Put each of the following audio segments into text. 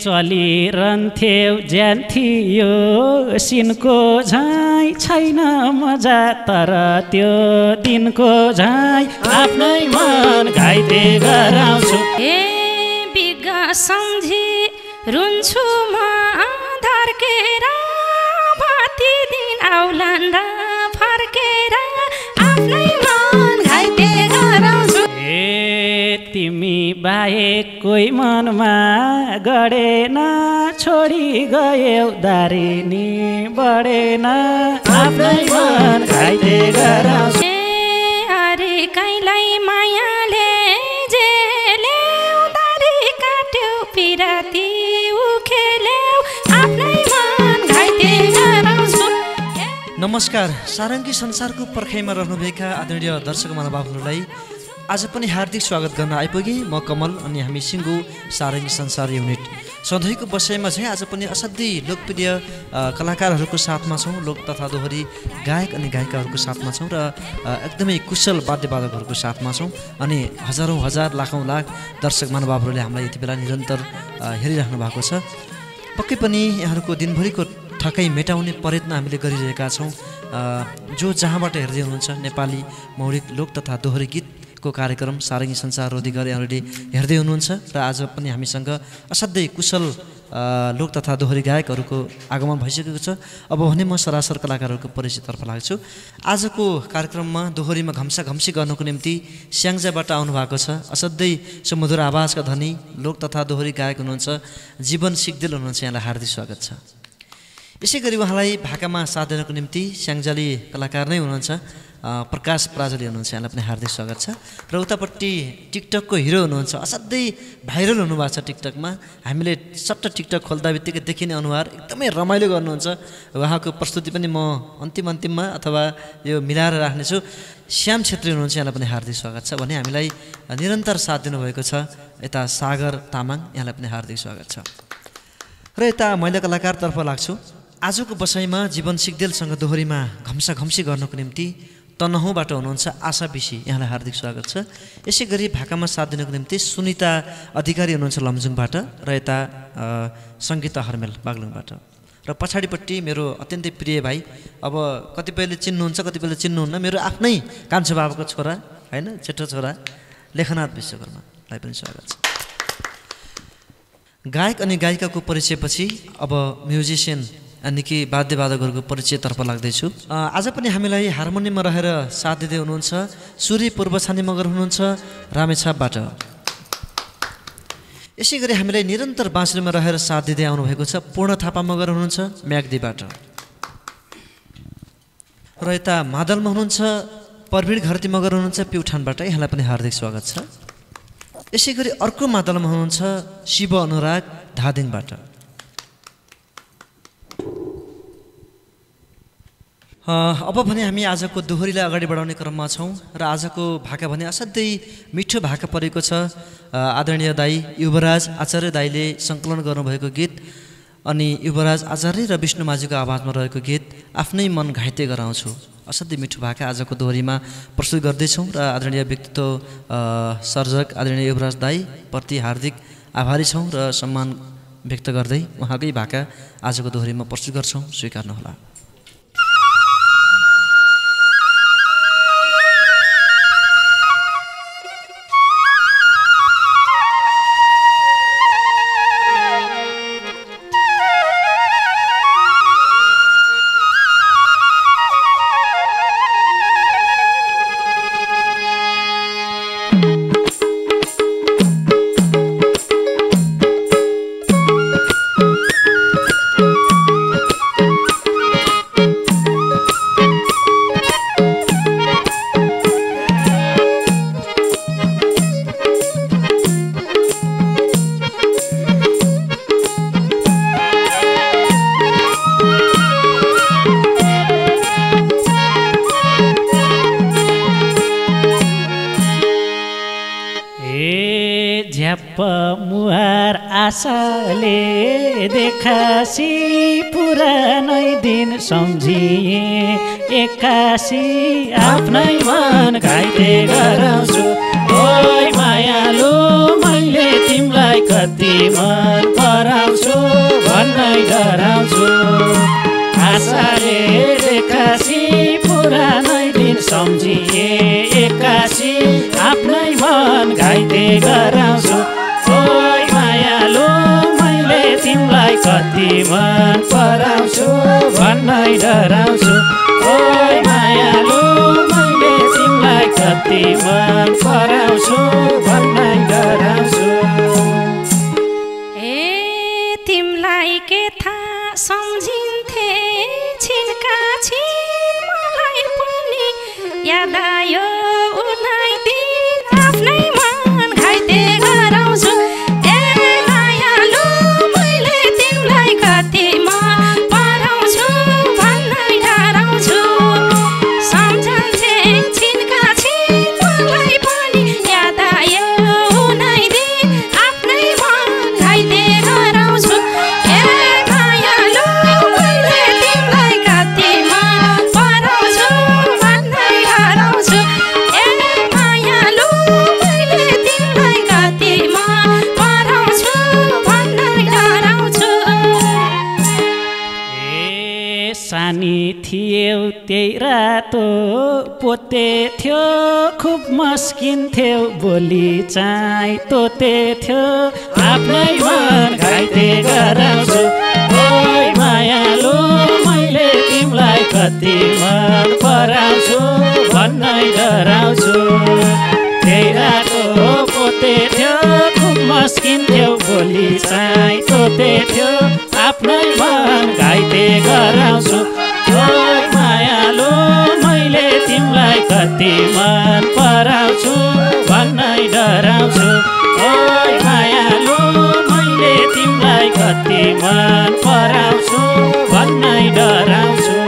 चलिरहन्थ्यौ ज्यान थियो सिनको झैँ छैन मजा तर त्यो दिनको झैँ आफ्नै मन घाइते गराउँछु ए बिगा सम्झी रुन्छु म धर्केर भाती दिन आउलान् र फर्केर आफ्नै मन घाइते गराउँछु ए तिमी बाहेक कोही मनमा गडेन छोडी गयौ दारिनी बढेन आफ्नै मन घाइते गराउँछु ए अरे कहिँलाई मायाले जेल्यौ दारी काट्यौ पिराती उखेल्यौ आफ्नै मन घाइते गराउँछु नमस्कार सारङ्गी संसारको पर्खाइमा रहनुभएका आदरणीय दर्शक महानुभावहरूलाई आज पनि हार्दिक स्वागत गर्न आइपुगे म कमल अनि हामी सिङ्गो सारङ्गी संसार युनिट सधैँको बसाइमा चाहिँ आज पनि असाध्यै लोकप्रिय कलाकारहरूको साथमा छौँ लोक तथा दोहोरी गायक अनि गायिकाहरूको साथमा छौँ र एकदमै कुशल वाद्यवादकहरूको साथमा छौँ अनि हजारौँ हजार लाखौँ लाख दर्शक महानुभावहरूले हामीलाई यति बेला निरन्तर हेरिराख्नु भएको छ पक्कै पनि यहाँहरूको दिनभरिको थकाइ मेटाउने प्रयत्न हामीले गरिरहेका छौँ जो जहाँबाट हेर्दै हुनुहुन्छ नेपाली मौलिक लोक तथा दोहोरी गीतको कार्यक्रम सारङ्गी संसार रोधीगर यहाँहरूले हेर्दै हुनुहुन्छ र आज पनि हामीसँग असाध्यै कुशल लोक तथा दोहोरी गायकहरूको आगमन भइसकेको छ अब भने म सरासर कलाकारहरूको परिचयतर्फ लाग्छु आजको कार्यक्रममा दोहोरीमा घम्साघम्सी गर्नको निम्ति स्याङ्जाबाट आउनुभएको छ असाध्यै सुमधुर आवाजका धनी लोक तथा दोहोरी गायक हुनुहुन्छ जीवन सिग्देल हुनुहुन्छ यहाँलाई हार्दिक स्वागत छ यसै गरी उहाँलाई भाकामा साथ दिनको निम्ति स्याङ्जाली कलाकार नै हुनुहुन्छ प्रकाश प्राजली हुनुहुन्छ यहाँलाई पनि हार्दिक स्वागत छ र उतापट्टि टिकटकको हिरो हुनुहुन्छ असाध्यै भाइरल हुनुभएको छ टिकटकमा हामीले सट्ट टिकटक खोल्दा बित्तिकै देखिने अनुहार एकदमै रमाइलो गर्नुहुन्छ उहाँको प्रस्तुति पनि म अन्तिममा अथवा यो मिलाएर राख्नेछु श्याम छेत्री हुनुहुन्छ यहाँलाई पनि हार्दिक स्वागत छ भने हामीलाई निरन्तर साथ दिनुभएको छ यता सागर तामाङ यहाँलाई पनि हार्दिक स्वागत छ र यता महिला कलाकारतर्फ लाग्छु आजको बसाइमा जीवन सिग्देलसँग दोहोरीमा घम्साघम्सी गर्नको निम्ति तनहुँबाट हुनुहुन्छ आशा बिसी यहाँलाई हार्दिक स्वागत छ यसै गरी भाकामा साथ दिनको निम्ति सुनिता अधिकारी हुनुहुन्छ लमजुङबाट र यता सङ्गीता हर्मेल बागलुङबाट र पछाडिपट्टि मेरो अत्यन्तै प्रिय भाइ अब कतिपयले चिन्नुहुन्छ कतिपयले चिन्नुहुन्न मेरो आफ्नै कान्छो बाबाको छोरा होइन जेठो छोरा लेखनाथ विश्वकर्मालाई पनि स्वागत छ गायक अनि गायिकाको परिचयपछि अब म्युजिसियन अनि कि वाद्यवादकहरूको परिचयतर्फ लाग्दैछु आज पनि हामीलाई हार्मोनियममा रहेर साथ दिँदै हुनुहुन्छ सूर्य पूर्व छानी मगर हुनुहुन्छ रामेछापबाट यसै गरी हामीलाई निरन्तर बाँसुरीमा रहेर साथ दिँदै आउनुभएको छ पूर्ण थापा मगर हुनुहुन्छ म्याग्दीबाट र यता मादलमा हुनुहुन्छ प्रवीण घरती मगर हुनुहुन्छ प्युठानबाट यहाँलाई पनि हार्दिक स्वागत छ यसै गरी अर्को मादलमा हुनुहुन्छ शिव अनुराग धादिङबाट अब भने हामी आजको दोहोरीलाई अगाडि बढाउने क्रममा छौँ र आजको भाका भने असाध्यै मिठो भाका परेको छ आदरणीय दाई युवराज आचार्य दाईले सङ्कलन गर्नुभएको गीत अनि युवराज आचार्य र विष्णु माझीको आवाजमा रहेको गीत आफ्नै मन घाइते गराउँछु असाध्यै मिठो भाका आजको दोहोरीमा प्रस्तुत गर्दैछौँ र आदरणीय व्यक्तित्व सर्जक आदरणीय युवराज दाई प्रति हार्दिक आभारी छौँ र सम्मान व्यक्त गर्दै उहाँकै भाका आजको दोहोरीमा प्रस्तुत गर्छौँ स्वीकार्नुहोला मुहार आशाले देखासी पुरानै दिन सम्झिए एक्कासी आफ्नै मन घाइते गराउँछु ओइ मायालु मैले तिमीलाई कति मन पराउँछु भन्नै डराउँछु आशाले देखासी पुरानै दिन सम्झिए एक्कासी आफ्नै मन घाइते गराउँछु ओइ मायालु मैले तिमीलाई कति मन पराउँछु भन्नै डराउँछु ओइ मायालु मैले तिमीलाई कति मन पराउँछु भन्नै डराउँछु तिमीलाई के थाहा सम्झिन्थे छिनका छिन मलाई पनि याद आयो उनै दिन आफ्नै मन घाइते गराउँछु मायालु मैले तिमीलाई कति मन पराउँछु भन्नै डराउँछु सम्झन्थे छिनका छिन मलाई पनि याद आयो उनै दिन आफ्नै मन घाइते गराउँछु मायालु मैले तिमीलाई कति मन पराउँछु भन्नै डराउँछु मायालु मैले तिमीलाई कति मन पराउँछु भन्नै डराउँछु सानी थियौ त्यही रातो पोते थियो खुब मस्किन्थ्यौ बोली चाहिँ तोते थियो आफ्नै मन घाइते गराउँछु ओइ मायालु मैले तिमीलाई कति मन पराउँछु भन्नै डराउँछु त्यही रातो पोते थियो खुब मस्किन्थ्यौ बोली चाहिँ तोते थियो आफ्नै मन घाइते गराउँछु ओइ मायालु मैले तिमीलाई कति मन पराउँछु भन्नै डराउँछु ओइ मायालु मैले तिमीलाई कति मन पराउँछु भन्नै डराउँछु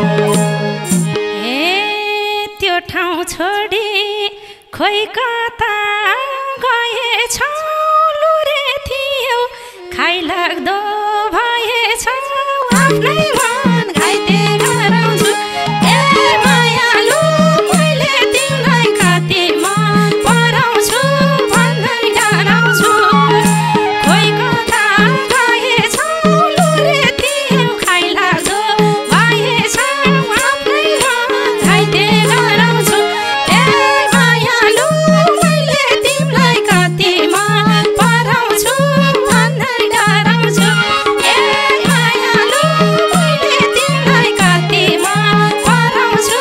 त्यो ठाउँ छोडी खोइ कता गएछौ लुरे थियौ खाइलाग्दो भएछौ आफ्नै मन घाइते गराउँछु मायालु मैले तिमीलाई कति मन पराउँछु भन्नै डराउँछु खोइ कता गएछौ लुरे थियौ खाइलाग्दो भएछौ आफ्नै मन घाइते गराउँछु मायालु मैले तिमीलाई कति मन पराउँछु भन्नै डराउँछु मायालु मैले तिमीलाई कति मन पराउँछु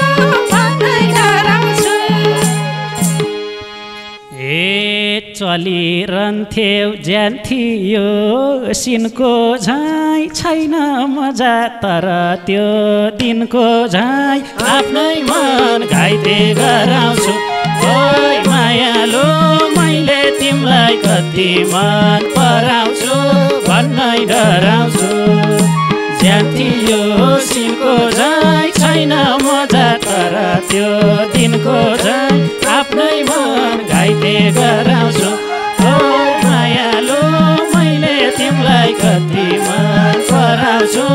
भन्नै डराउँछु चलिरहन्थ्यौ ज्यान थियो सिनको झैँ छैन मजा तर त्यो दिनको झैँ आफ्नै मन घाइते गराउँछु ओइ मायालु मैले तिमीलाई कति मन पराउँछु भन्नै डराउँछु ज्यान थियो सिनको झैँ छैन मजा तर त्यो दिनको झैँ आफ्नै मन घाइते गराउँछु ओइ मायालु मैले तिमीलाई कति मन पराउँछु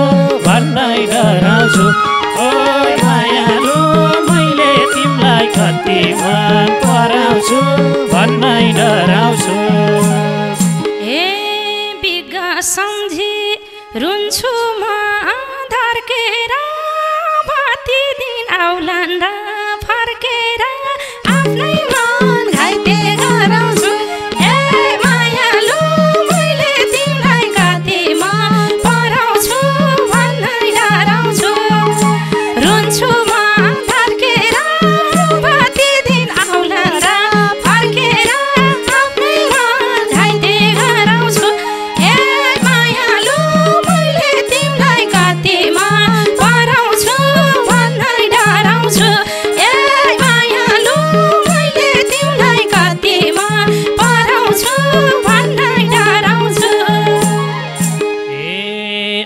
भन्नै डराउँछु ओइ मायालु मैले तिमीलाई कति मन पराउँछु भन्नै डराउँछु बिग सम्झी रुन्छु म धर्केर भाती दिन आउलान् र फर्केर आफ्नै मन घाइते गराउँछु मायालु मैले तिमीलाई कति मन पराउँछु भन्नै डराउँछु रुन्छु म धर्केर भाती दिन आउलान् र फर्केर आफ्नै मन घाइते गराउँछु मायालु मैले तिमीलाई कति मन पराउँछु भन्नै डराउँछु मायालु मैले तिमीलाई कति मन पराउँछु भन्नै डराउँछु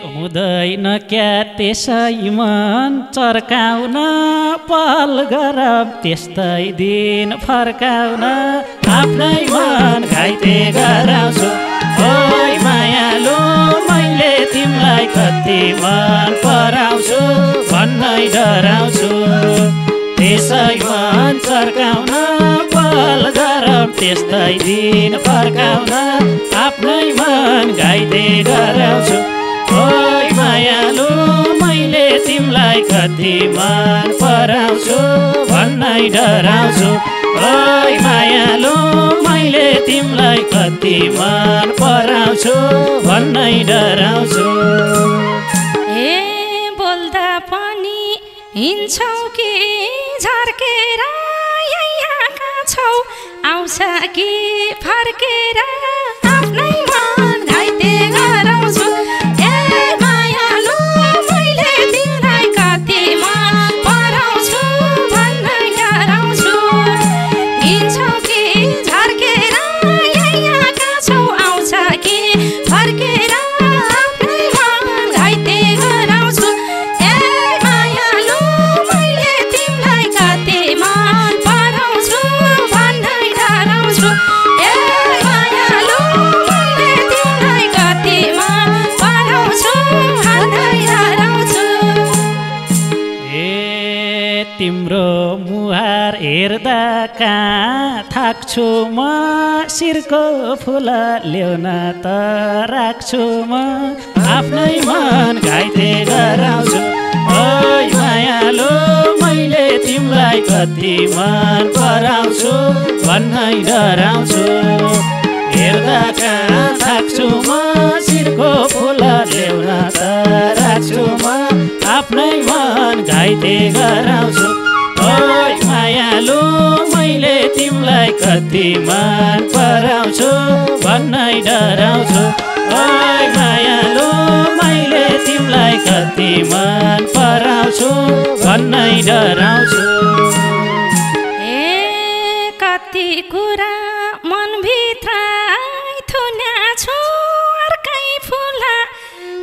हुँदैन क्या त्यसै मन चर्काउन पहल गरम त्यस्तै दिन फर्काउन आफ्नै मन घाइते गराउँछु ओइ मायालु मैले तिमीलाई कति मन पराउँछु भन्नै डराउँछु त्यसै मन चर्काउन पहल गरम त्यस्तै दिन फर्काउन आफ्नै मन घाइते गराउँछु ओइ मायालु मैले तिमीलाई कति मन पराउँछु भन्नै डराउँछु ओइ मायालु मैले तिमीलाई कति मन पराउँछु भन्नै डराउँछु ए बोल्दा पनि हिँड्छौ कि झर्केर यहाँका छौ आउँछ कि फर्केर आफ्नै मन घाइते गराउँछु ए मायालु मैले तिमीलाई कति मन पराउँछु भन्नै डराउँछु हिँड्छौ कि झर्केर यहाँका छौ आउँछ कि फर्केर आफ्नै मन घाइते गराउँछु ए मायालु मैले तिमीलाई कति मन पराउँछु भन्नै डराउँछु ए मायालु मैले तिमीलाई कति मन पराउँछु भन्नै डराउँछु ए तिम्रो मुहार हेर्दा कहाँ थाक्छु म शिरको फुल ल्याउन त राख्छु म आफ्नै मन घाइते गराउँछु ओइ मायालु मैले तिमीलाई कति मन पराउँछु भन्नै डराउँछु हेर्दा कहाँ थाक्छु म शिरको फुल ल्याउन त राख्छु म आफ्नै मन घाइते गराउँछु ओइ मायालु मैले तिमीलाई कति मन पराउँछु भन्नै डराउँछु ओइ मायालु मैले तिमीलाई कति मन पराउँछु भन्नै डराउँछु ए कति कुरा मनभित्र थुन्या छु अर्कै फुला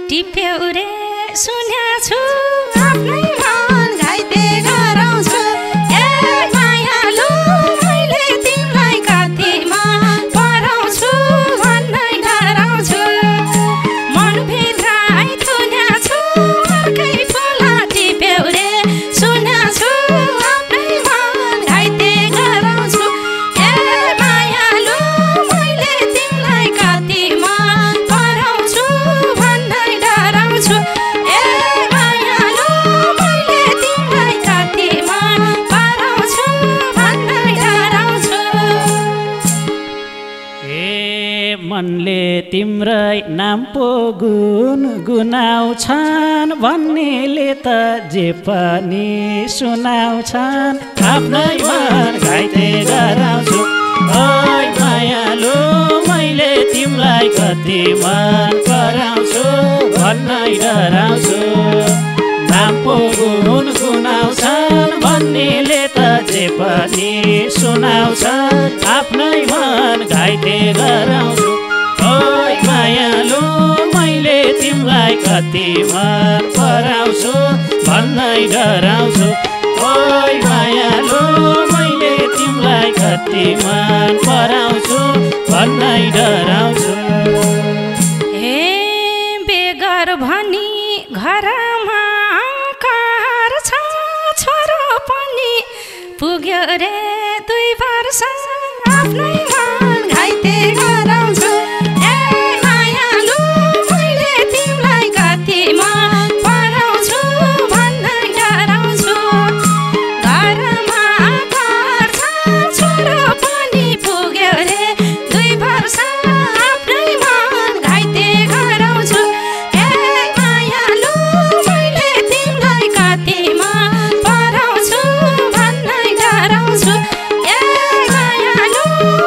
टिप्यौ रे सुन्या छु आफ्नै मन घाइते गराउँछु ए मायालु मैले तिमीलाई कति मन पराउँछु भन्नै डराउँछु मनभित्र थुन्या छु अर्कै फुला टिप्यौ रे सुन्या छु आफ्नै मन घाइते गराउँछु ए मायालु मैले तिमीलाई कति मन पराउँछु भन्नै डराउँछु ए मायालु मैले तिमीलाई कति मन पराउँछु भन्नै डराउँछु ए मनले तिम्रै नाम पो गुनाउँछन् भन्नेले त जे पनि सुनाउँछन् आफ्नै मन घाइते गराउँछु ओइ मायालु मैले तिमीलाई कति मन पराउँछु भन्नै डराउँछु नाम पो गुनाउँछन् भन्नेले त जे पनि सुनाउँछन् आफ्नै मन घाइते गराउँछु ओइ मायालु मैले तिमीलाई कति मन पराउँछु भन्नै डराउँछु ओइ मायालु मैले तिमीलाई कति मन पराउँछु भन्नै डराउँछु ए बेगर भनी घरमा कार छ छोरो पनि पुग्यो रे 2 वर्ष आफ्नै मन घाइते गराउँछु ए मायालु मैले तिमीलाई कति मन पराउँछु भन्नै डराउँछु घरमा कार छ छोरो पनि पुग्यो रे 2 वर्ष आफ्नै मन घाइते गराउँछु ए मायालु मैले तिमीलाई कति मन पराउँछु भन्नै डराउँछु ए मायालु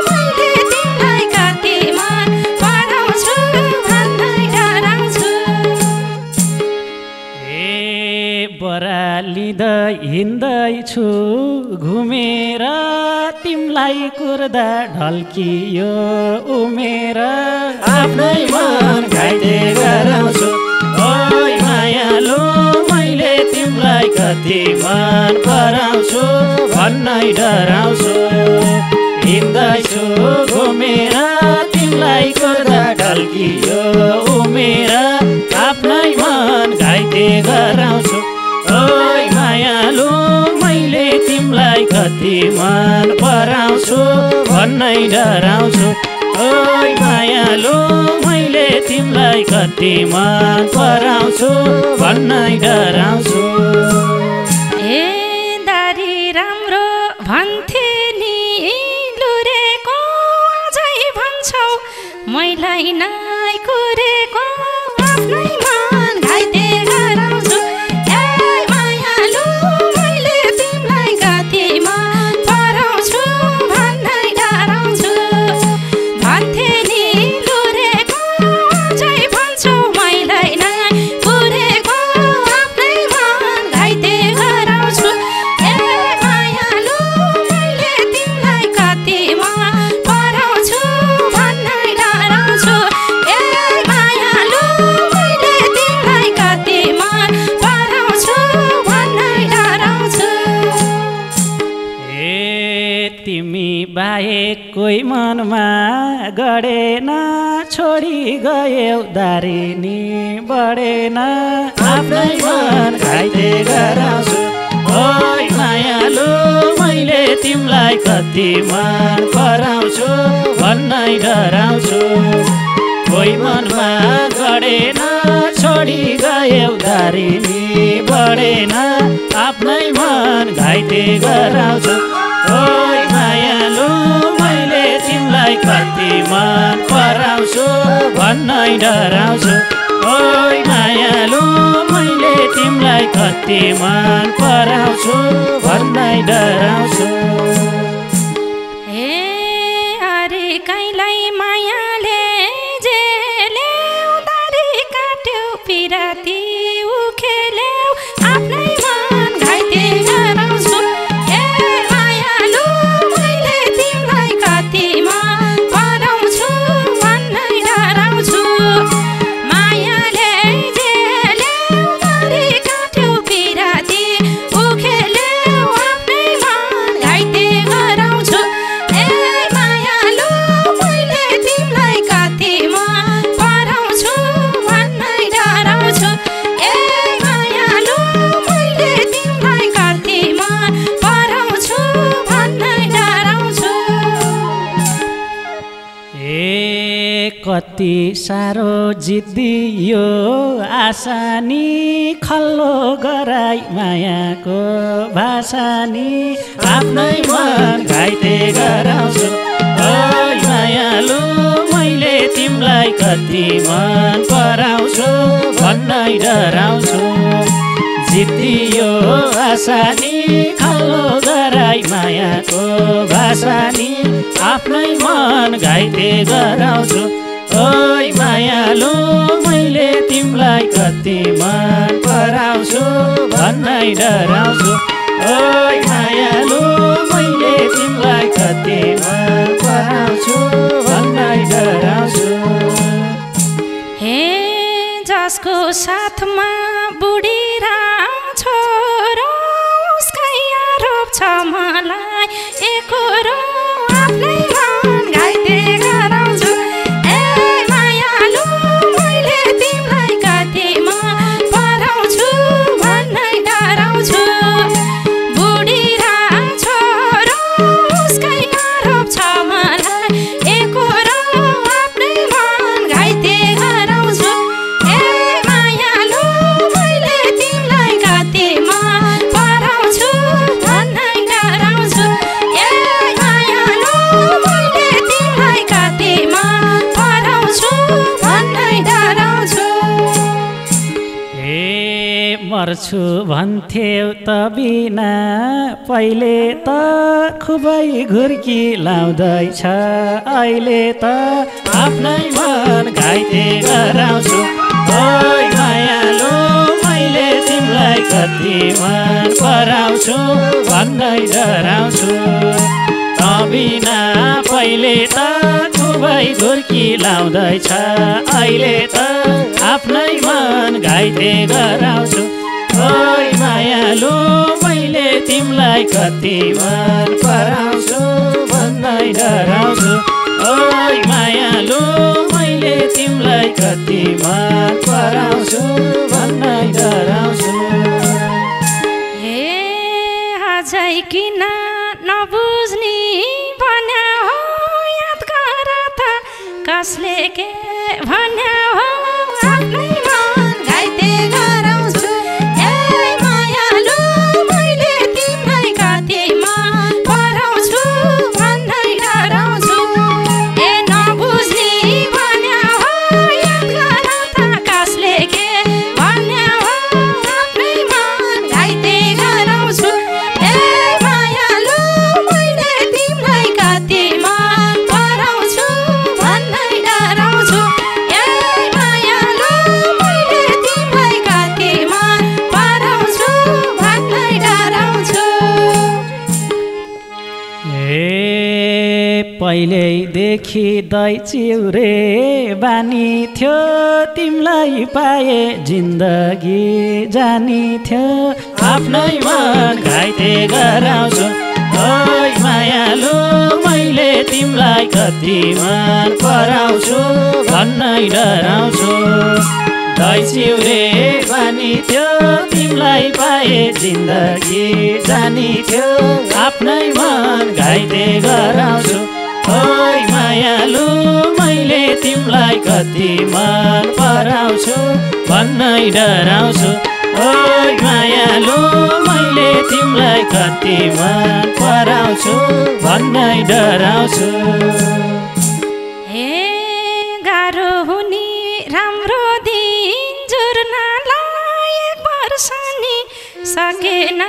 मैले तिमीलाई कति मन पराउँछु भन्नै डराउँछु ए बरालिँदै हिँड्दैछु घुमेर तिमीलाई कुर्दा ढल्कियो उमेर आफ्नै मन घाइते गराउँछु ओइ मायालु मैले तिमीलाई कति मन पराउँछु भन्नै डराउँछु हिँड्दैछु घुमेर तिमीलाई कुर्दा ढल्कियो उमेर आफ्नै मन घाइते गराउँछु ओइ मायालु मैले तिमीलाई कति मन पराउँछु भन्नै डराउँछु ओइ मायालु मैले तिमीलाई तिमीलाई कति मन पराउँछु भन्नै डराउँछु। ए दारी राम्रो भन्थे नि लुरेको अझै भन्छौ मैलाई नै कुरेको आफ्नै मन घाइते गराउँछु। ए मायालु मैले तिमीलाई कति मन पराउँछु भन्नै डराउँछु। भन्थे नि लुरेको अझै भन्छौ मैलाई नै कुरेको आफ्नै मन घाइते गराउँछु। ए मायालु मैले तिमीलाई कति मन पराउँछु भन्नै डराउँछु। ए मायालु मैले तिमीलाई कति मन पराउँछु भन्नै डराउँछु। ए तिमी बाहेक कोही मनमा गडेन छोडी गयौ दारिनी बढेन आफ्नै मन घाइते गराउँछु। ओइ मायालु मैले तिमीलाई कति मन पराउँछु भन्नै डराउँछु। कोही मनमा गडेन छोडी गयौ दारिनी बढेन आफ्नै मन घाइते गराउँछु। ओइ मायालु मैले तिमीलाई कति मन पराउँछु भन्नै डराउँछु। ओइ मायालु मैले तिमीलाई कति मन पराउँछु भन्नै डराउँछु। ए अरे कहिँलाई मायाले जेल्यौ दारी काट्यौ पिराती उखेल्यौ आफ्नै मन घाइते गराउँछु। ए मायालु मैले तिमीलाई कति मन पराउँछु भन्नै डराउँछु। मायाले जेल्यौ दारी काट्यौ पिराती उखेल्यौ आफ्नै मन घाइते गराउँछु। ए मायालु मैले तिमीलाई कति मन पराउँछु भन्नै डराउँछु। ए मायालु मैले तिमीलाई कति मन पराउँछु भन्नै डराउँछु। ए कति साह्रो जिद्दी यो आसानी खल्लो गराई मायाको भाषानी आफ्नै मन घाइते गराउँछु। ओइ मायालु मैले तिमीलाई कति मन पराउँछु भन्नै डराउँछु। जिद्दी यो आसानी खल्लो गराई मायाको भाषानी आफ्नै मन घाइते गराउँछु। ओइ मायालु मैले तिमीलाई कति मन पराउँछु भन्नै डराउँछु। ओइ मायालु मैले तिमीलाई कति मन पराउँछु भन्नै डराउँछु। हे जसको साथमा बुढी राम छोरो उसकै आरोप छ मलाई एकरो आफ्नै मन घाइते गराउँछु। ए मायालु मैले तिमीलाई कति मन पराउँछु भन्नै डराउँछु। बुढी राम छोरो उसकै आरोप छ मलाई एकरो आफ्नै मन घाइते गराउँछु। ए मायालु मैले तिमीलाई कति मन पराउँछु भन्नै डराउँछु। ए मायालु मैले तिमीलाई कति मन पराउँछु भन्नै डराउँछु। ए मर्छु भन्थ्यौ त बिना पहिले त खुबै घुर्की लाउँदैछ अहिले त आफ्नै मन घाइते गराउँछु। ओइ मायालु मैले तिमीलाई कति मन पराउँछु भन्नै डराउँछु। त बिना पहिले त खुबै घुर्की लाउँदैछ अहिले त आफ्नै मन घाइते गराउँछु। ओइ मायालु मैले तिमीलाई कति मन पराउँछु भन्नै डराउँछु। ओइ मायालु मैले तिमीलाई कति मन पराउँछु भन्नै डराउँछु। हे अझै किन नबुझ्ने भन्या हो याद गर त कसले के भन्या हो आफ्नै मन घाइते गराउँछु ए मायालु मैले तिमीलाई कतिमा पराउँछु भन्नै डराउँछु ए नबुझ्ने भन्या हो याद गर त कसले के भन्या हो आफ्नै मन घाइते गराउँछु ए मायालु मैले तिमीलाई कतिमा पराउँछु भन्नै डराउँछु ए मायालु मैले तिमीलाई कतिमा पराउँछु भन्नै डराउँछु पहिल्यैदेखि दही चिउरे बानी थियो तिमीलाई पाए जिन्दगी जानी थियो आफ्नै मन घाइते गराउँछु ओइ मायालु मैले तिमीलाई कति मन पराउँछु भन्नै डराउँछु दही चिउरे बानी थियो तिमीलाई पाए जिन्दगी जानी थियो आफ्नै मन घाइते गराउँछु ओइ मायालु मैले तिमीलाई कति मन पराउँछु भन्नै डराउँछु ओइ मायालु मैले तिमीलाई कति मन पराउँछु भन्नै डराउँछु हे गाह्रो हुने राम्रो दिन जुर्नलाई एक वर्ष नि सकेन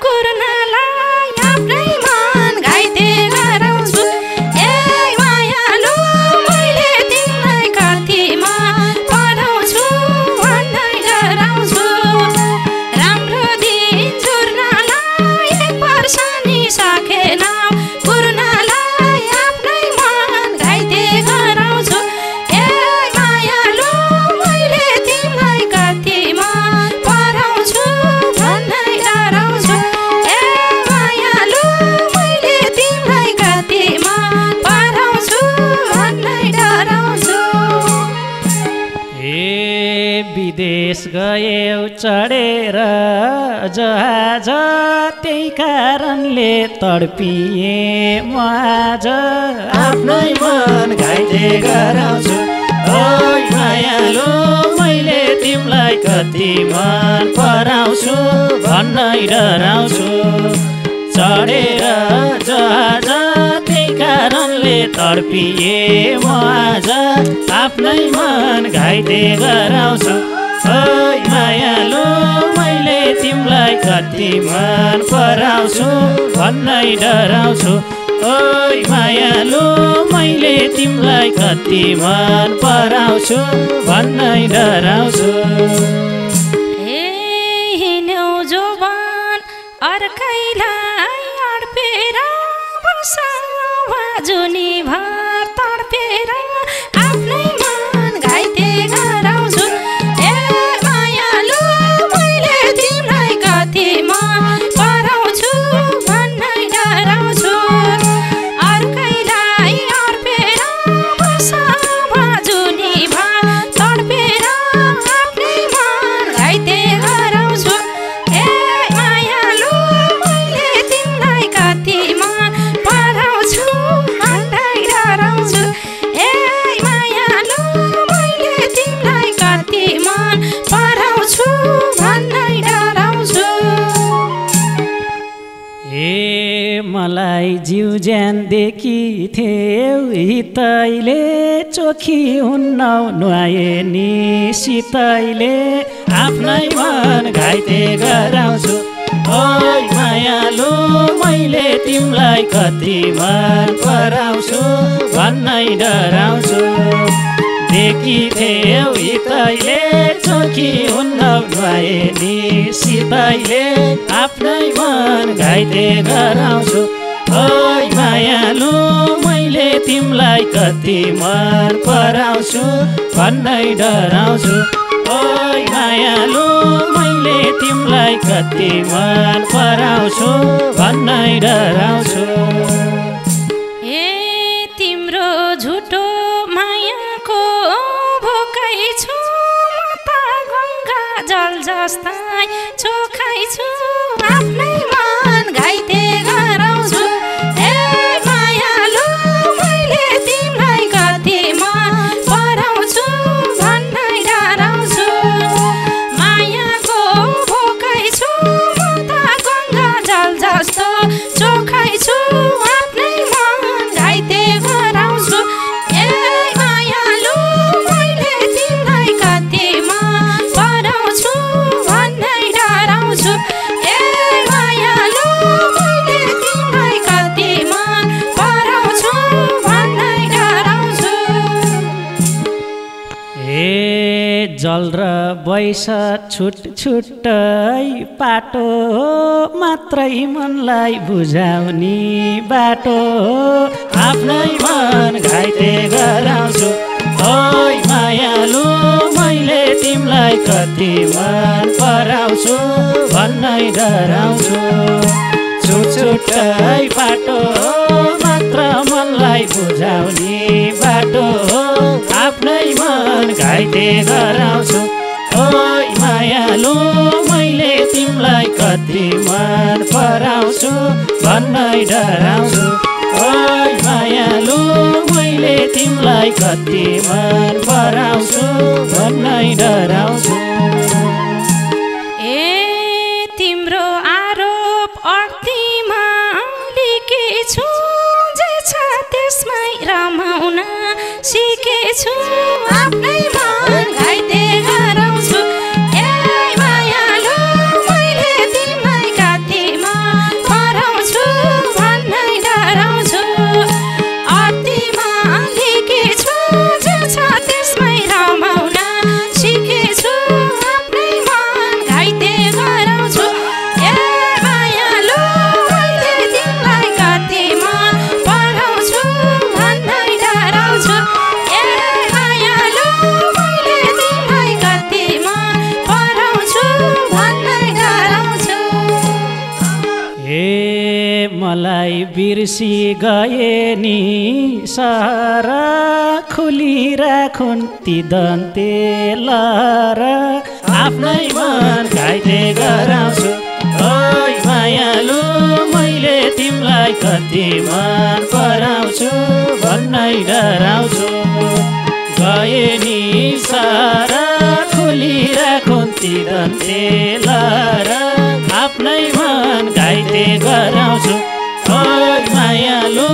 कुर्नलाई आफ्नै मन घाइते गराउँछु ए मायालु मैले तिमीलाई कतिमा पढाउँछु भन्दै डराउँछु राम्रो दिन जुर्नलाई एक वर्ष नि सकेन कुर्नलाई आफ्नै मन घाइते गराउँछु ए मायालु मैले तिमीलाई कतिमा पढाउँछु भन्दै डराउँछु ए मायालु मैले तिमीलाई कतिमा पढाउँछु भन्दै डराउँछु विदेश गयौ चढेर जहाज त्यही कारणले तडपिए म आज आफ्नै मन घाइते गराउँछु ओइ मायालु मैले तिमीलाई कति मन पराउँछु भन्नै डराउँछु चढेर जहाज त्यही कारणले तडपिए म आज आफ्नै मन घाइते गराउँछु ओइ मायालु मैले तिमीलाई कति मन पराउँछु भन्नै डराउँछु ओइ मायालु मैले तिमीलाई कति मन पराउँछु भन्नै डराउँछु ए हिँड्यौ जोबान अर्कैलाई अड्पेर बसावा जुनी भर तडपेर आफ्नै मन घाइते गराउँछु ए मायालु मैले तिमीलाई कतिमा पराउँछु भन्नै डराउँछु अर्कैलाई अड्पेर बसावा जुनी भर तडपेर आफ्नै मन घाइते गराउँछु ए मायालु मैले तिमीलाई कतिमा पराउँछु भन्दै डराउँछु ए मायालु मैले तिमीलाई कतिमा पराउँछु भन्दै डराउँछु मलाई जिउ ज्यानदेखि थियौ हितैले चोखी हुन्न नुहाए नि सितैले आफ्नै मन घाइते गराउँछु ओइ मायालु मैले तिमीलाई कति मन पराउँछु भन्नै डराउँछु देखिथेउ हितैले चोखी हुन्न नुहाए नि सितैले आफ्नै मन घाइते गराउँछु ओइ मायालु मैले तिमीलाई कति मन पराउँछु भन्नै डराउँछु ओइ मायालु मैले तिमीलाई कति मन पराउँछु भन्नै डराउँछु ए तिम्रो झुटो मायाको भोकै छु म त गङ्गा जल जस्तै चोखै छु आफ्नै मन घाइते गराउँछु ए मायालु मैले तिमीलाई कति मन पराउँछु भन्दै जल र बैस छुट छुट्टै पाटो मात्रै मनलाई बुझाउने बाटो आफ्नै मन घाइते गराउँछु ओइ मायालु मैले तिमीलाई कति मन पराउँछु भन्नै डराउँछु छुट्टै पाटो मात्र मनलाई बुझाउने बाटो आफ्नै मन घाइते गराउँछु ओइ मायालु मैले तिमीलाई कति मन पराउँछु भन्नै डराउँछु ओइ मायालु मैले तिमीलाई कति मन पराउँछु भन्नै डराउँछु तिम्रो आरोप अर्तीमा लिकेछु जे छ त्यसमै रमाउन सिकेछु आफ्नै मन घाइते गराउँछु मायालु मैले तिमीलाई कति मन पराउँछु भन्नै डराउँछु अर्तीमा लिकेछु जे छ त्यसमै रमाउन सिकेछु आफ्नै मन घाइते गराउँछु मायालु मैले तिमीलाई कति मन पराउँछु भन्नै डराउँछु मायालु मैले तिमीलाई कति मन पराउँछु भन्नै डराउँछु मलाई बिर्सी गए नि सहर खुलिराखुन् ती दन्ते लहर आफ्नै मन घाइते गराउँछु ओइ मायालु मैले तिमीलाई कति मन पराउँछु भन्नै डराउँछु गए नि सहर खुलिराखुन् ती दन्ते लहर आफ्नै मन घाइते गराउँछु ओइ मायालु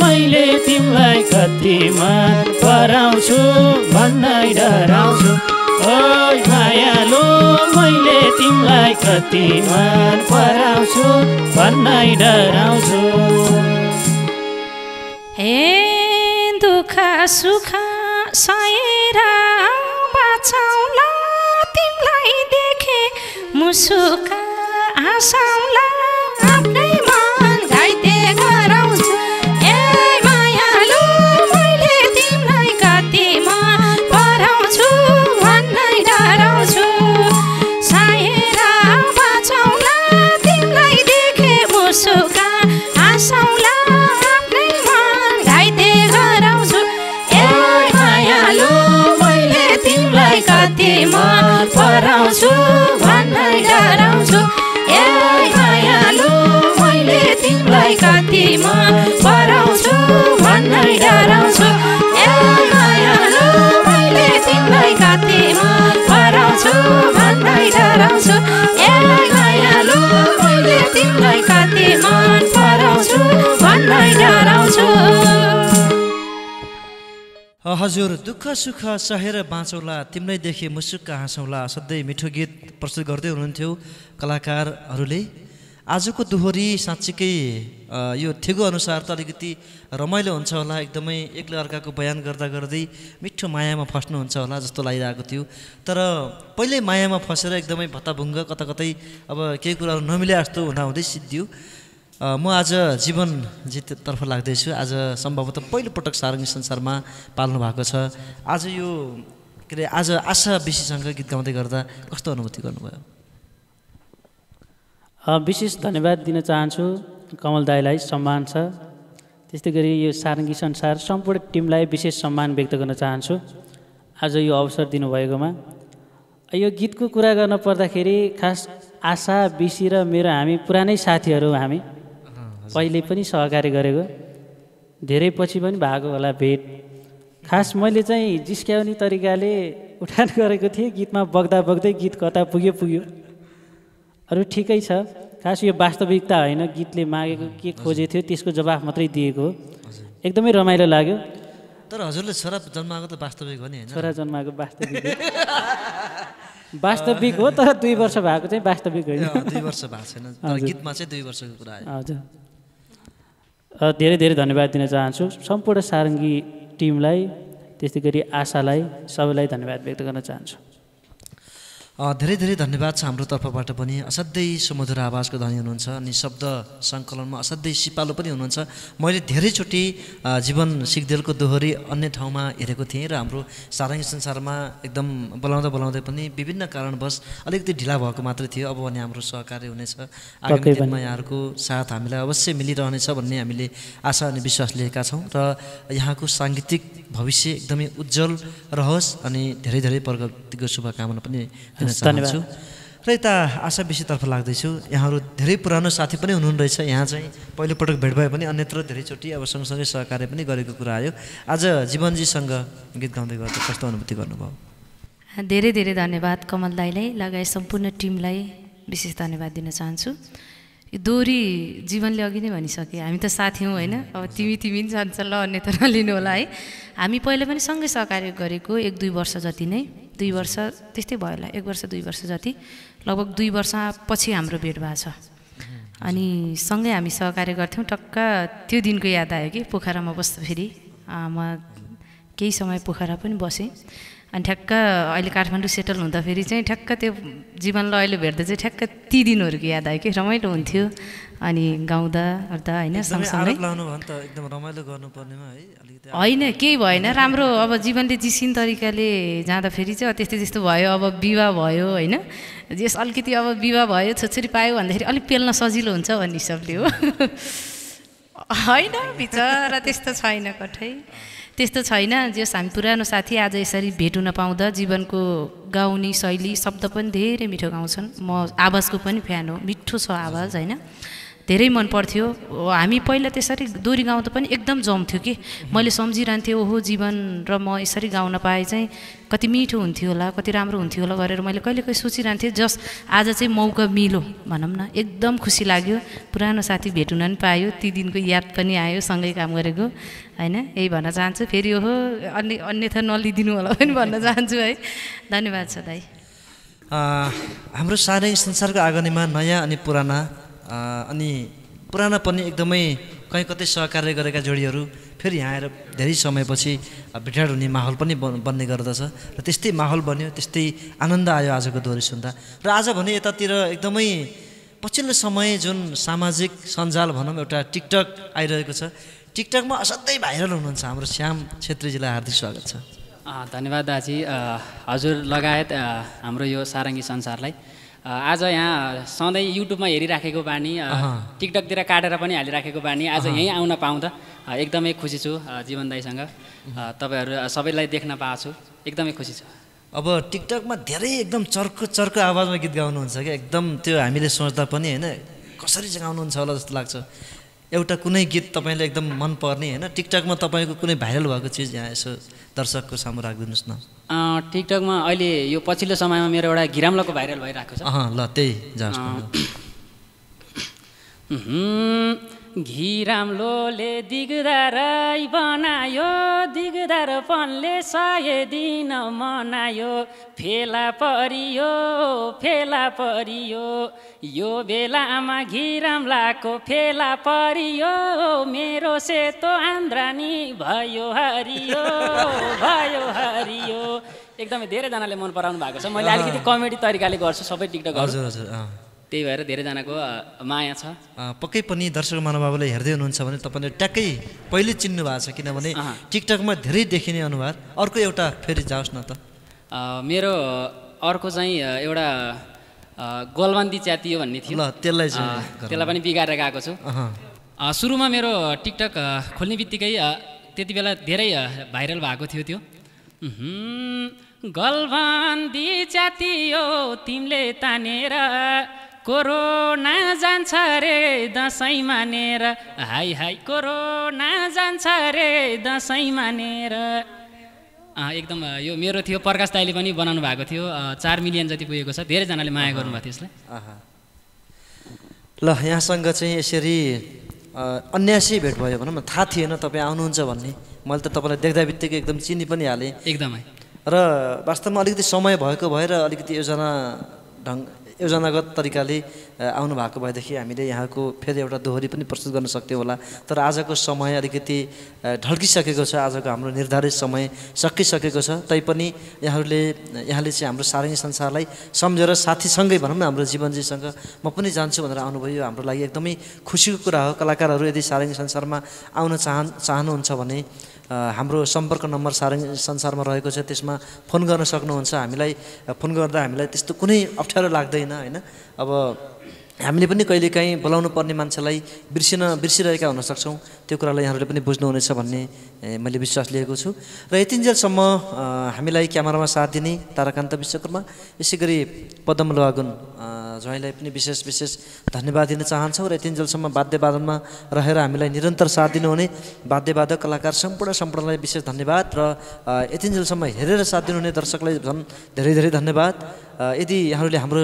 मैले तिमीलाई कति मन पराउँछु भन्नै डराउँछु ओइ मायालु मैले तिमीलाई कति मन पराउँछु भन्नै डराउँछु दुःख सुख सहेर बाँचौला तिमीलाई देखे मुसुका हाँसौला आफ्नै मन घाइते गराउँछु मायालु मैले तिमीलाई कति मन पराउँछु भन्नै डराउँछु सहेर बाँचौला तिमीलाई देखे मुसुका हाँसौला आफ्नै मन घाइते गराउँछु मायालु मैले तिमीलाई कति मन पराउँछु भन्नै डराउँछु मायालु मैले तिमीलाई कति मन पराउँछु भन्नै डराउँछु मायालु मैले तिमीलाई कति मन पराउँछु भन्नै डराउँछु मायालु मैले तिमीलाई कति मन पराउँछु भन्नै डराउँछु हजुर दुःख सुख सहेर बाँचौला तिमीलाई देखे मुसुक्क हाँसौला सधैँ मिठो गीत प्रस्तुत गर्दै हुनुहुन्थ्यो कलाकारहरूले आजको दोहोरी साँच्चीकै यो थेगो अनुसार त अलिकति रमाइलो हुन्छ होला एकदमै एकले अर्काको बयान गर्दा गर्दै मिठो मायामा फस्नुहुन्छ होला जस्तो लागिरहेको थियो तर पहिल्यै मायामा फसेर एकदमै भत्ताभुङ्ग कता कतै अब केही कुराहरू नमिले जस्तो हुँदाहुँदै सिद्धियो म आज जीवन जिततर्फ लाग्दैछु आज सम्भवतः पहिलोपटक सारङ्गी संसारमा पाल्नु भएको छ आज यो के अरे आज आशा विशीसँग गीत गाउँदै गर्दा कस्तो अनुभूति गर्नुभयो विशेष धन्यवाद दिन चाहन्छु कमल दाईलाई सम्मान छ त्यस्तै गरी यो सारङ्गी संसार सम्पूर्ण टिमलाई विशेष सम्मान व्यक्त गर्न चाहन्छु आज यो अवसर दिनुभएकोमा यो गीतको कुरा गर्न पर्दाखेरि खास आशा विशी र मेरो हामी पुरानै साथीहरू हामी पहिले पनि सहकार्य गरेको धेरै पछि पनि भएको होला भेट खास मैले चाहिँ जिस्क्याउने तरिकाले उठान गरेको थिएँ गीतमा बग्दा बग्दै गीत कता पुग्यो अरू ठिकै छ खास यो वास्तविकता होइन गीतले मागेको के खोजेको थियो त्यसको जवाफ मात्रै दिएको हो एकदमै रमाइलो लाग्यो तर हजुरले छोरा जन्माएको त वास्तविक हो नि हैन छोरा जन्माएको वास्तविक हो तर 2 वर्ष भएको चाहिँ वास्तविक होइन 2 वर्ष भएको छैन तर गीतमा चाहिँ 2 वर्षको कुरा आयो हजुर धेरै धेरै धन्यवाद दिन चाहन्छु सम्पूर्ण सारङ्गी टिमलाई त्यस्तै गरी आशालाई सबैलाई धन्यवाद व्यक्त गर्न चाहन्छु धेरै धेरै धन्यवाद छ हाम्रो तर्फबाट पनि। असाध्यै सुमधुर आवाजको धनी हुनुहुन्छ अनि शब्द सङ्कलनमा असाध्यै सिपालु पनि हुनुहुन्छ। मैले धेरैचोटि जीवन सिग्देलको दोहोरी अन्य ठाउँमा हेरेको थिएँ र हाम्रो सारङ्गी संसारमा एकदम बोलाउँदा बोलाउँदै पनि विभिन्न कारणवश अलिकति ढिला भएको मात्रै थियो। अब भने हाम्रो सहकार्य हुनेछ, आगामी दिनमा यहाँहरूको साथ हामीलाई अवश्य मिलिरहनेछ भन्ने हामीले आशा अनि विश्वास लिएका छौँ र यहाँको साङ्गीतिक भविष्य एकदमै उज्जवल रहोस् अनि धेरै धेरै प्रगतिको शुभकामना पनि दिन चाहन्छु। र यता आशा विषयतर्फ लाग्दैछु। यहाँहरू धेरै पुरानो साथी पनि हुनुहुन्न रहेछ। यहाँ चाहिँ पहिलोपटक भेट भए पनि अन्यत्र धेरैचोटि अब सँगसँगै सहकार्य पनि गरेको कुरा आयो। आज जीवनजीसँग गीत गाउँदै गर्दा कस्तो अनुभूति गर्नुभयो? धेरै धेरै धन्यवाद कमल दाईलाई लगायत सम्पूर्ण टिमलाई विशेष धन्यवाद दिन चाहन्छु। यो दोहोरी जीवनले अघि नै भनिसके, हामी त साथी हौँ होइन, अब तिमी नि जान्छ ल अन्य त नलिनु होला है। हामी पहिला पनि सँगै सहकार्य गरेको 1-2 वर्ष जति नै, 2 वर्ष त्यस्तै भयो होला, 1 वर्ष 2 वर्ष जति, लगभग 2 वर्षपछि हाम्रो भेट भएको छ। अनि सँगै हामी सहकार्य गर्थ्यौँ। टक्क त्यो दिनको याद आयो कि पोखरामा बस्दाखेरि म केही समय पोखरा पनि बसेँ। अनि ठ्याक्क अहिले काठमाडौँ सेटल हुँदाखेरि चाहिँ ठ्याक्क त्यो जीवनलाई अहिले भेट्दा चाहिँ ठ्याक्क ती दिनहरूको याद आयो कि रमाइलो हुन्थ्यो। अनि गाउँदा अर्दा होइन सँगसँगै होइन केही भएन, राम्रो। अब जीवनले जिसिन तरिकाले जाँदाखेरि चाहिँ त्यस्तै त्यस्तो भयो। अब विवाह भयो होइन, जस अलिकति अब विवाह भयो, छोरी पायो भन्दाखेरि अलिक पेल्न सजिलो हुन्छ भन्ने हिसाबले हो होइन। बिचरा त्यस्तो छैन, कठै त्यस्तो छैन। जस हामी पुरानो साथी आज यसरी भेट हुन पाउँदा, जीवनको गाउने शैली शब्द पनि धेरै मिठो गाउँछन्। म आवाजको पनि फ्यान हो, मिठो छ आवाज होइन, धेरै मन पर्थ्यो। हामी पहिला त्यसरी दोहोरी गाउँदा पनि एकदम जम्थ्यो कि मैले सम्झिरहन्थेँ ओहो जीवन र म यसरी गाउन पाए चाहिँ कति मिठो हुन्थ्यो होला, कति राम्रो हुन्थ्यो होला गरेर मैले कहिले कहिले सोचिरहन्थेँ। जस आज चाहिँ मौका मिल्यो भनौँ न, एकदम खुसी लाग्यो। पुरानो साथी भेट हुन पनि पायो, ती दिनको याद पनि आयो सँगै काम गरेको होइन। यही भन्न चाहन्छु। फेरि ओहो अन्यथा नलिदिनु होला पनि भन्न चाहन्छु है। धन्यवाद छ दाइ। हाम्रो सारङ्गी संसारको आँगनमा नयाँ अनि पुराना अनि पुराना पनि एकदमै कहीँ कतै सहकार्य गरेका जोडीहरू फेरि यहाँ आएर धेरै समयपछि भेटघाट हुने माहौल पनि बन्ने गर्दछ र त्यस्तै माहौल बन्यो, त्यस्तै आनन्द आयो आजको दोहोरी सुन्दा। र आज भने यतातिर एकदमै पछिल्लो समय जुन सामाजिक सञ्जाल भनौँ एउटा टिकटक आइरहेको छ, टिकटकमा असाध्यै भाइरल हुनुहुन्छ हाम्रो श्याम छेत्रीजीलाई हार्दिक स्वागत छ। धन्यवाद दाजी। हजुर लगायत हाम्रो यो सारङ्गी संसारलाई आज यहाँ सधैँ युट्युबमा हेरिराखेको बानी, टिकटकतिर काटेर पनि हालिराखेको बानी आज यहीँ आउन पाउँदा एकदमै खुसी छु। जीवन दाइसँग तपाईँहरू सबैलाई देख्न पाएको छु, एकदमै खुसी छु। अब टिकटकमा धेरै एकदम चर्को आवाजमा गीत गाउनुहुन्छ क्या, एकदम त्यो हामीले सोच्दा पनि होइन कसरी चाहिँ गाउनुहुन्छ होला जस्तो लाग्छ। एउटा कुनै गीत तपाईँले एकदम मनपर्ने होइन टिकटकमा तपाईँको कुनै भाइरल भएको चिज यहाँ यसो दर्शकको सामु राखिदिनुहोस् न। टिकटकमा अहिले यो पछिल्लो समयमा मेरो एउटा घिराम्लोको भाइरल भइरहेको छ। ल त्यही जाओस्। घिराम्लोले दिगदारै बनायो, दिगदारपनले 100 दिन मनायो, फेला परियो यो बेलामा घिराम्लाको फेला परियो, मेरो सेतो आन्द्रानी भयो हरियो। एकदमै धेरैजनाले मन पराउनु भएको छ। मैले अलिकति कमेडी तरिकाले गर्छु सबै टिकटकहरू, त्यही भएर धेरैजनाको माया छ। पक्कै पनि दर्शक महानुभावले हेर्दै हुनुहुन्छ भने तपाईँले ट्याक्कै पहिले चिन्नु भएको छ, किनभने टिकटकमा धेरै देखिने अनुहार। अर्को एउटा फेरि जाओस् न त। मेरो अर्को चाहिँ एउटा गोलबन्दी च्यातियो भन्ने थियो, त्यसलाई पनि बिगारेर गएको छु। सुरुमा मेरो टिकटक खोल्ने बित्तिकै त्यति बेला धेरै भाइरल भएको थियो त्यो गलबन्दी च्यातियो तिमीले तानेर, कोरोना जान्छ रे दसैँ मानेर, हाई हाई कोरोना जान्छ रे दसैँ मानेर। एकदम यो मेरो थियो। प्रकाश दाइले पनि बनाउनु भएको थियो, 4 मिलियन जति पुगेको छ। धेरैजनाले माया गर्नुभएको थियो यसलाई। ल यहाँसँग चाहिँ यसरी अन्यासी भेट भयो भनौँ न, थाहा थिएन तपाईँ आउनुहुन्छ भन्ने। मैले त तपाईँलाई देख्दा बित्तिकै एकदम चिनी पनि हालेँ एकदमै। र वास्तवमा अलिकति समय भएको भएर अलिकति योजनागत तरिकाले आउनु भएको भएदेखि हामीले यहाँको फेरि एउटा दोहोरी पनि प्रस्तुत गर्न सक्थ्यौँ होला। तर आजको समय अलिकति ढल्किसकेको छ, आजको हाम्रो निर्धारित समय सकिसकेको छ। तैपनि यहाँले चाहिँ हाम्रो सारङ्गी संसारलाई सम्झेर साथीसँगै भनौँ न हाम्रो जीवनजीसँग म पनि जान्छु भनेर आउनुभयो। हाम्रो लागि एकदमै खुसीको कुरा हो। कलाकारहरू यदि सारङ्गी संसारमा आउन चाहनुहुन्छ भने हाम्रो सम्पर्क नम्बर सारङ्गी संसारमा रहेको छ, त्यसमा फोन गर्न सक्नुहुन्छ। हामीलाई फोन गर्दा हामीलाई त्यस्तो कुनै अप्ठ्यारो लाग्दैन होइन। अब हामीले पनि कहिलेकाहीँ बोलाउनु पर्ने मान्छेलाई बिर्सिरहेका हुन सक्छौँ। त्यो कुरालाई यहाँहरूले पनि बुझ्नुहुनेछ भन्ने मैले विश्वास लिएको छु। र यतिन्जेलसम्म हामीलाई क्यामेरामा साथ दिने ताराकान्त विश्वकर्मा, यसै गरी पदम लोहागुन ज्वाइँलाई पनि विशेष धन्यवाद दिन चाहन्छौँ। र यतिन्जेलसम्म वाद्यवादनमा रहेर हामीलाई निरन्तर साथ दिनुहुने वाद्यवादक कलाकार सम्पूर्णलाई विशेष धन्यवाद। र यतिन्जेलसम्म हेरेर साथ दिनुहुने दर्शकलाई झन् धेरै धन्यवाद। यदि यहाँहरूले हाम्रो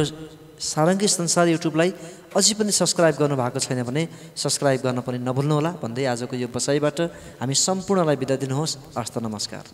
सारङ्गी संसार युट्युबलाई अझै पनि सब्सक्राइब गर्नुभएको छैन भने सब्सक्राइब गर्न पनि नभुल्नुहोला भन्दै आजको यो बसाइबाट हामी सम्पूर्णलाई बिदा दिनुहोस्। हस्त नमस्कार।